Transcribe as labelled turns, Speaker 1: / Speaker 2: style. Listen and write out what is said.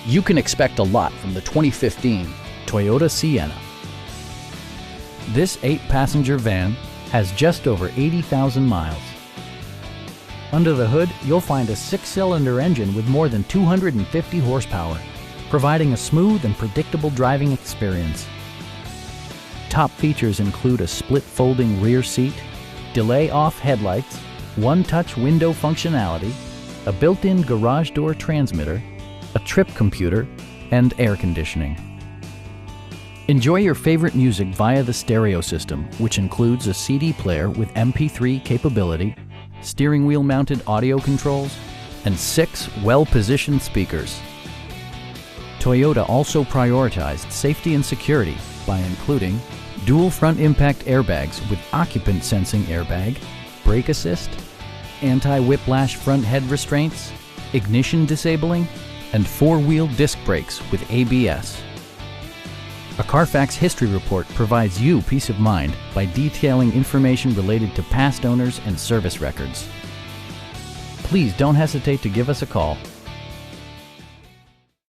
Speaker 1: You can expect a lot from the 2015 Toyota Sienna. This 8-passenger van has just over 80,000 miles. Under the hood, you'll find a 6-cylinder engine with more than 250 horsepower, providing a smooth and predictable driving experience. Top features include a split folding rear seat, delay-off headlights, one-touch window functionality, a built-in garage door transmitter, a trip computer, and air conditioning. Enjoy your favorite music via the stereo system, which includes a CD player with MP3 capability, steering wheel mounted audio controls, and 6 well-positioned speakers. Toyota also prioritized safety and security by including dual front impact airbags with occupant sensing airbag, brake assist, anti-whiplash front head restraints, ignition disabling, and 4-wheel disc brakes with ABS. A Carfax history report provides you peace of mind by detailing information related to past owners and service records. Please don't hesitate to give us a call.